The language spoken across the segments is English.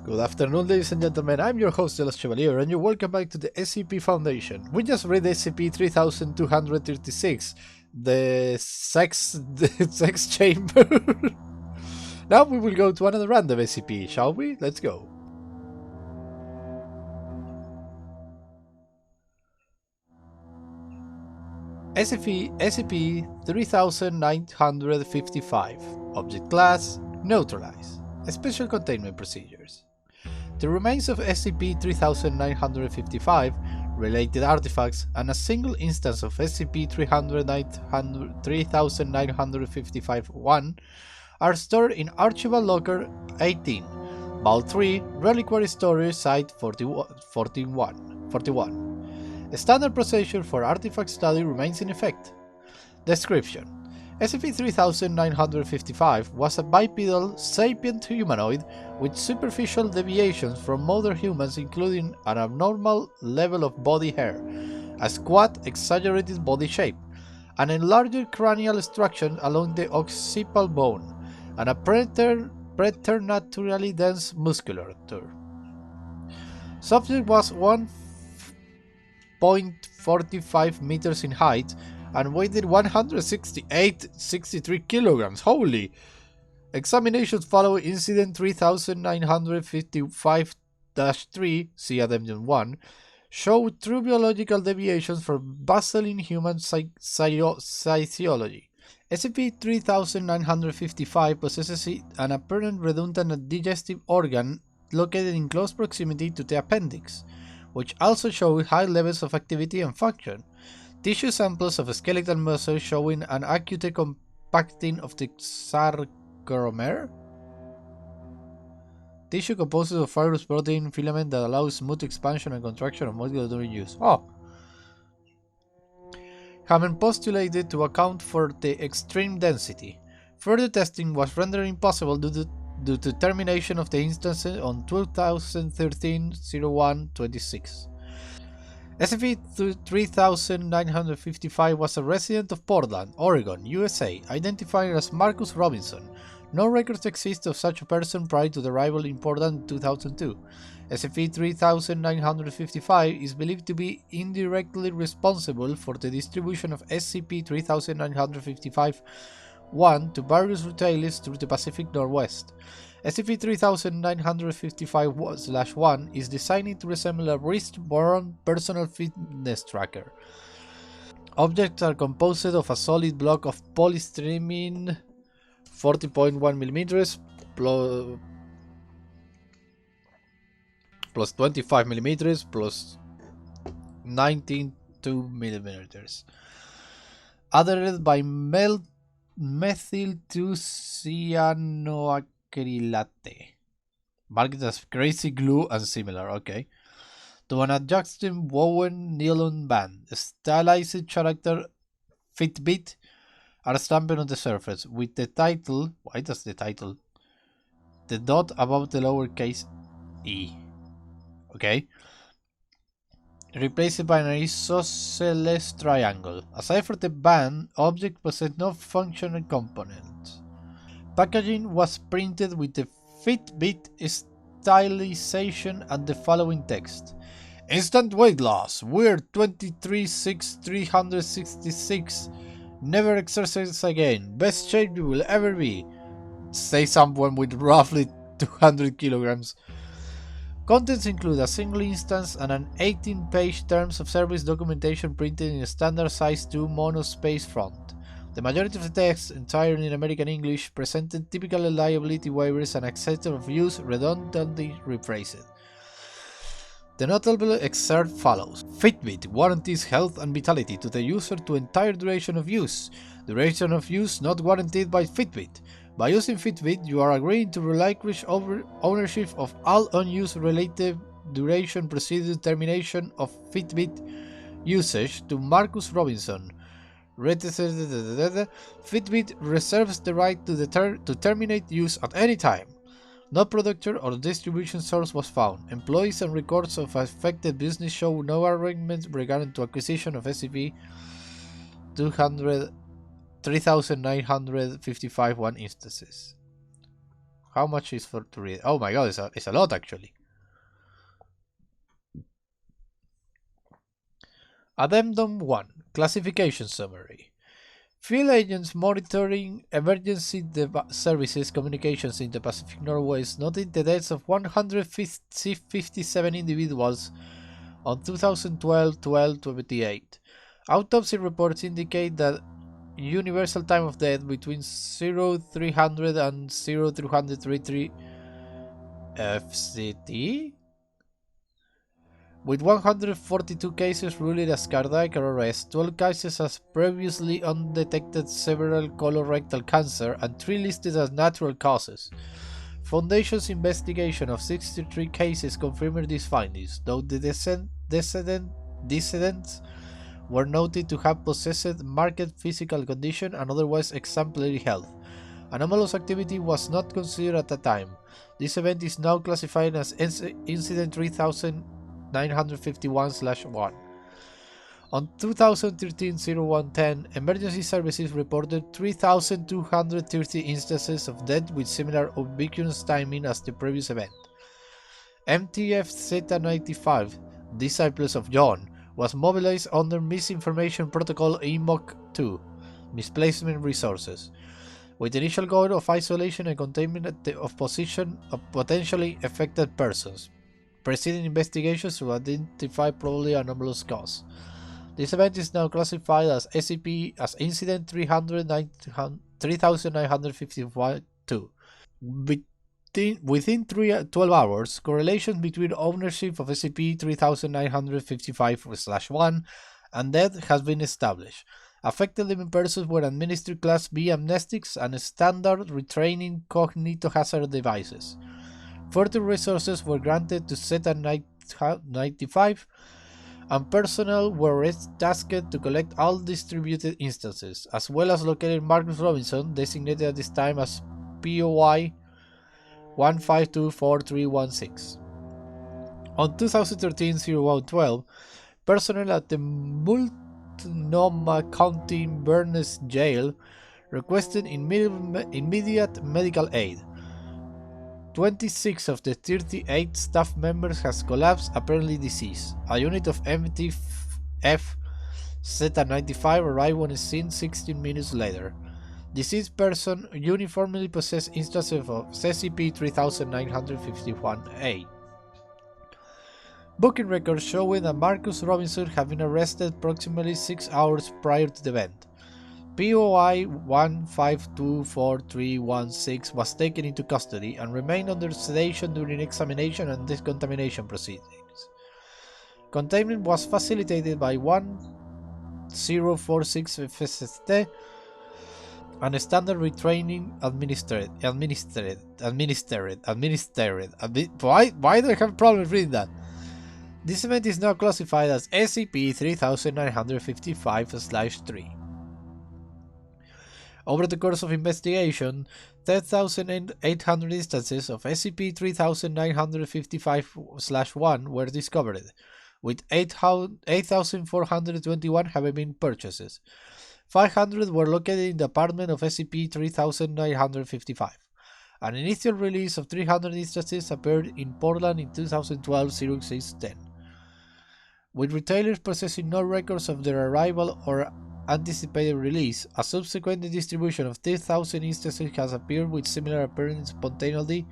Good afternoon, ladies and gentlemen. I'm your host, Elas Chevalier, and you're welcome back to the SCP Foundation. We just read SCP-3236, the sex chamber. Now we will go to another random SCP, shall we? Let's go. SCP-3955. Object Class Neutralize. Special Containment Procedures. The remains of SCP-3955, related artifacts, and a single instance of SCP-3955-1 are stored in Archival Locker 18, Vault 3, Reliquary Storage Site 41. A standard procedure for artifact study remains in effect. Description: SCP-3955 was a bipedal, sapient humanoid with superficial deviations from modern humans, including an abnormal level of body hair, a squat, exaggerated body shape, an enlarged cranial structure along the occipital bone, and a preternaturally dense musculature. Subject was 1.45 meters in height and weighed 163 kilograms. Holy! Examinations following Incident 3955-3, see Addendum 1, showed true biological deviations from basal in human physiology. SCP-3955 possesses an apparent redundant digestive organ located in close proximity to the appendix, which also showed high levels of activity and function. Tissue samples of skeletal muscle showing an acute compacting of the sarcomere. Tissue composed of fibrous protein filament that allows smooth expansion and contraction of muscle during use. Have been postulated to account for the extreme density. Further testing was rendered impossible due to termination of the instance on 2013-01-26. SCP-3955 was a resident of Portland, Oregon, USA, identified as Marcus Robinson. No records exist of such a person prior to the arrival in Portland in 2002. SCP-3955 is believed to be indirectly responsible for the distribution of SCP-3955-1 to various retailers through the Pacific Northwest. SCP-3955-1 is designed to resemble a wrist-worn personal fitness tracker. Objects are composed of a solid block of polystyrene 40.1 mm plus 25 mm plus 19.2 mm, adhered by methyl-2-cyanoacrylate, marked as crazy glue and similar, okay, to an adjacent woven nylon band. Stylized character Fitbit are stamped on the surface, with the title, why does the title, the dot above the lowercase e, okay, replaced by an isosceles triangle. Aside from the band, object possessed no functional components. Packaging was printed with the Fitbit stylization and the following text: Instant weight loss, we're 23,366, never exercise again, best shape you will ever be. Say someone with roughly 200 kilograms. Contents include a single instance and an 18-page terms of service documentation printed in a standard size 2 monospace font. The majority of the text, entirely in American English, presented typical liability waivers and acceptance of use redundantly rephrased. The notable excerpt follows. Fitbit warranties health and vitality to the user to entire duration of use. Duration of use not guaranteed by Fitbit. By using Fitbit, you are agreeing to relinquish ownership of all unused related duration preceding termination of Fitbit usage to Marcus Robinson. Fitbit reserves the right to terminate use at any time. No producer or distribution source was found. Employees and records of affected business show no arrangements regarding to acquisition of SCP-3955-1 instances. How much is for to read? Oh my god, it's a lot actually. Addendum 1. Classification Summary. Field agents monitoring emergency services communications in the Pacific Northwest noted the deaths of 157 individuals on 2012-12-28. Autopsy reports indicate that universal time of death between 0300 and 0333 FCT, with 142 cases ruled as cardiac arrest, 12 cases as previously undetected several colorectal cancer, and 3 listed as natural causes. Foundation's investigation of 63 cases confirmed these findings, though the decedents were noted to have possessed marked physical condition and otherwise exemplary health. Anomalous activity was not considered at the time. This event is now classified as Incident 3951/1. On 2013-0110, emergency services reported 3,230 instances of death with similar ubiquitous timing as the previous event. MTF Zeta 95, Disciples of John, was mobilized under Misinformation Protocol EMOC 2, Misplacement Resources, with the initial goal of isolation and containment of position of potentially affected persons, preceding investigations to identify probably anomalous cause. This event is now classified as SCP as Incident 3955-2. Within 12 hours, correlation between ownership of SCP-3955-1 and death has been established. Affected living persons were administered Class B amnestics and standard retraining cognitohazard devices. Further resources were granted to Zeta 95, and personnel were tasked to collect all distributed instances, as well as locating Marcus Robinson, designated at this time as POI 1524316. On 2013-0112, personnel at the Multnomah County Burness Jail requested immediate medical aid. 26 of the 38 staff members has collapsed, apparently deceased. A unit of MTF Zeta 95 arrived on the scene 16 minutes later. Deceased person uniformly possessed instances of SCP-3951 A. Booking records showing that Marcus Robinson had been arrested approximately 6 hours prior to the event. POI 1524316 was taken into custody and remained under sedation during examination and decontamination proceedings. Containment was facilitated by 1046 FST and standard retraining administered. Why do I have problems reading that? This event is now classified as SCP-3955-3. Over the course of investigation, 10,800 instances of SCP-3955-1 were discovered, with 8,421 having been purchased. 500 were located in the apartment of SCP-3955. An initial release of 300 instances appeared in Portland in 2012-0610. With retailers possessing no records of their arrival or anticipated release, a subsequent distribution of 10,000 instances has appeared with similar appearance spontaneously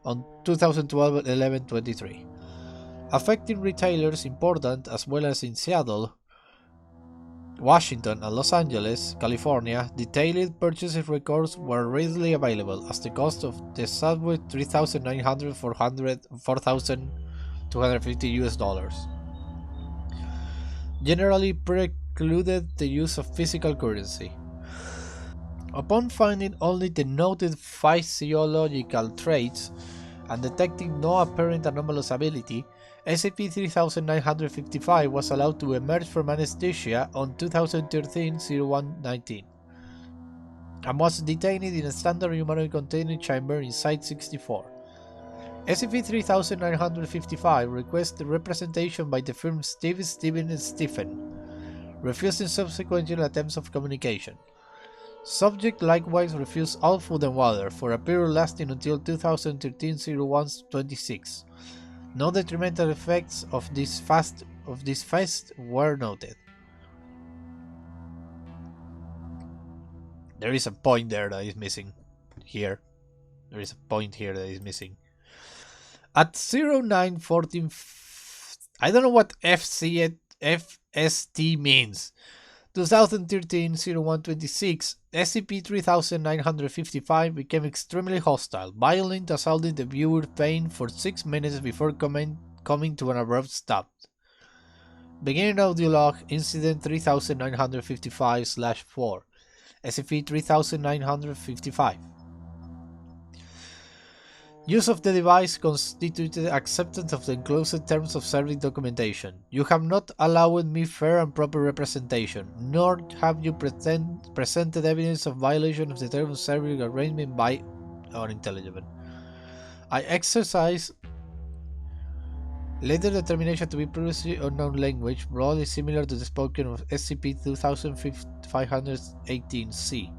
on 2012-11-23. Affecting retailers in Portland as well as in Seattle, Washington, and Los Angeles, California, detailed purchase records were readily available as the cost of the subway $3,900-$4,250 generally precluded the use of physical currency. Upon finding only the noted physiological traits and detecting no apparent anomalous ability, SCP-3955 was allowed to emerge from anesthesia on 2013-0119 and was detained in a standard humanoid containment chamber in Site-64. SCP-3955 requested representation by the firm Steven & Stephen, refusing subsequent attempts of communication. Subject likewise refused all food and water for a period lasting until 2013-01-26. No detrimental effects of this fast were noted. There is a point there that is missing. Here. There is a point here that is missing. At 0914, I don't know what FST means. 2013-01-26, SCP-3955 became extremely hostile, violent, assaulting the viewer pain for 6 minutes before coming to an abrupt stop. Beginning audio log, Incident 3955/4, SCP-3955. Use of the device constituted acceptance of the enclosed terms of service documentation. You have not allowed me fair and proper representation, nor have you presented evidence of violation of the terms of service arrangement by unintelligible. I exercise later the termination to be previously unknown language, broadly similar to the spoken of SCP-2518 C.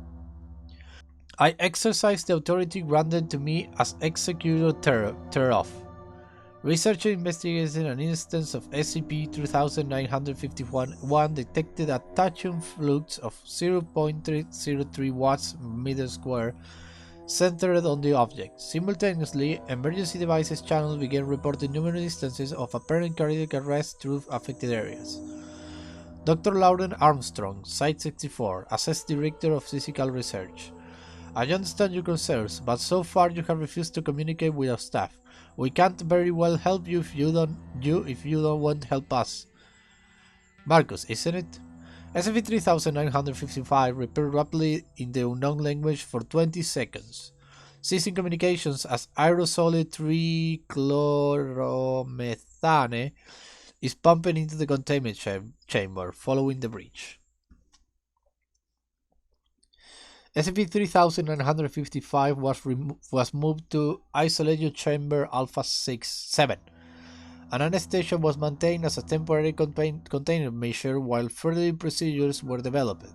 I exercise the authority granted to me as executor thereof. Researcher investigating an instance of SCP-3951 detected a tachyon flux of 0.303 watts meter square centered on the object. Simultaneously, emergency devices channels began reporting numerous instances of apparent cardiac arrest through affected areas. Dr. Lauren Armstrong, Site 64, Assessed Director of Physical Research. I understand your concerns, but so far you have refused to communicate with our staff. We can't very well help you if you don't want to help us. Marcus, isn't it? SCP-3955 repeated rapidly in the unknown language for 20 seconds, ceasing communications as aerosol 3-chloromethane is pumped into the containment chamber following the breach. SCP-3955 was moved to Isolation Chamber Alpha 7. An anesthesia was maintained as a temporary containment measure while further procedures were developed.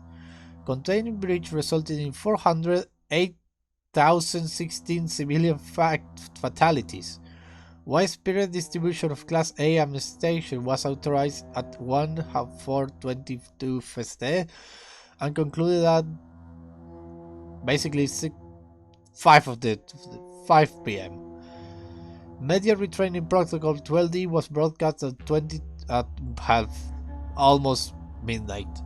Containment breach resulted in 408,016 civilian fatalities. Widespread distribution of Class A anesthesia was authorized at 1:4:22 FST and concluded at basically 5 p.m. Media retraining protocol 12D was broadcast at almost midnight.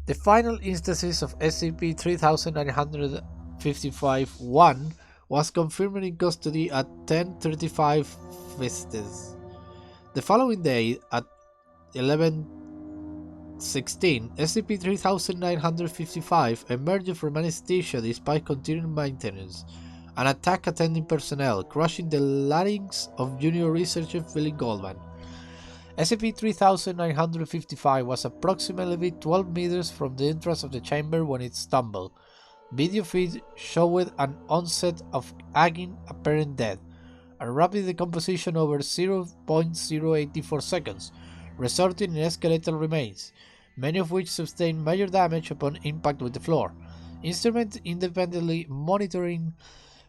The final instances of SCP-3955-1 was confirmed in custody at 10:35 Vestes. The following day at 11:16, SCP-3955 emerged from anesthesia despite continuing maintenance and attacked attending personnel, crushing the larynx of junior researcher Philip Goldman. SCP-3955 was approximately 12 meters from the entrance of the chamber when it stumbled. Video feed showed an onset of aging apparent death and rapid decomposition over 0.084 seconds, resulting in skeletal remains, many of which sustained major damage upon impact with the floor. Instruments independently monitoring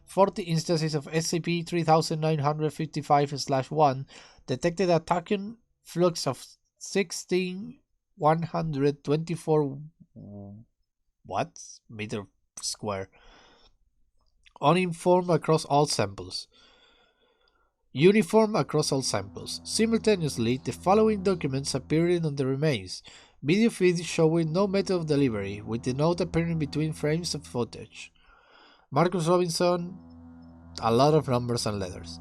40 instances of SCP-3955-1 detected a tachyon flux of 16,124 watts meter square, uniform across all samples. Simultaneously, the following documents appeared on the remains. Video feed showing no method of delivery, with the note appearing between frames of footage. Marcus Robinson, a lot of numbers and letters.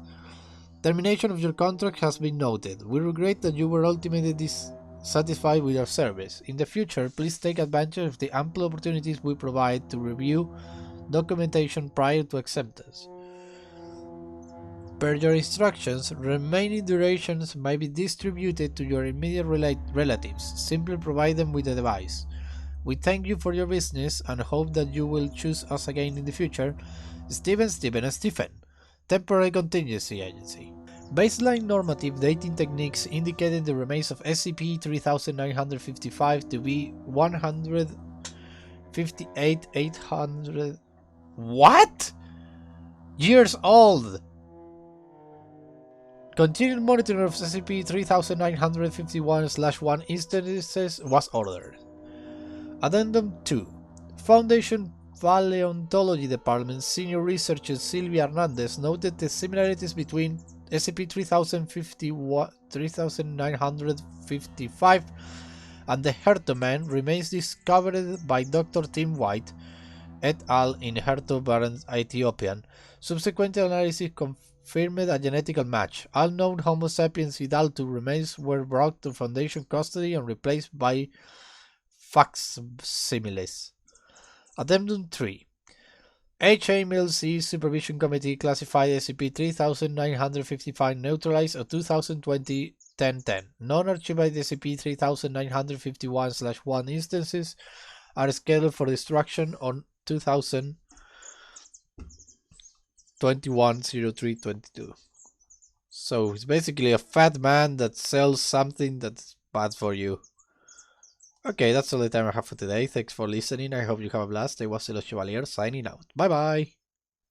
Termination of your contract has been noted. We regret that you were ultimately dissatisfied with our service. In the future, please take advantage of the ample opportunities we provide to review documentation prior to acceptance. Per your instructions, remaining durations may be distributed to your immediate relatives. Simply provide them with the device. We thank you for your business and hope that you will choose us again in the future. Stephen, Temporary Contingency Agency. Baseline normative dating techniques indicated the remains of SCP-3955 to be 150 58,800. What? Years old! Continued monitoring of SCP-3951-1 instances was ordered. Addendum 2. Foundation Paleontology Department Senior Researcher Sylvia Hernandez noted the similarities between SCP-3955 and the Hertoman remains discovered by Dr. Tim White et al. In Herto-Barents, Ethiopian. Subsequent analysis confirmed a genetical match. All known Homo sapiens Hidalgo remains were brought to Foundation custody and replaced by facsimiles. Addendum 3. HMLC Supervision Committee classified SCP-3955 neutralized on 2020 1010. Non-archived SCP-3951-1 instances are scheduled for destruction on 2021-03-22. So it's basically a fat man that sells something that's bad for you. Okay, that's all the time I have for today. Thanks for listening. I hope you have a blast. I was Elo Chevalier signing out. Bye bye.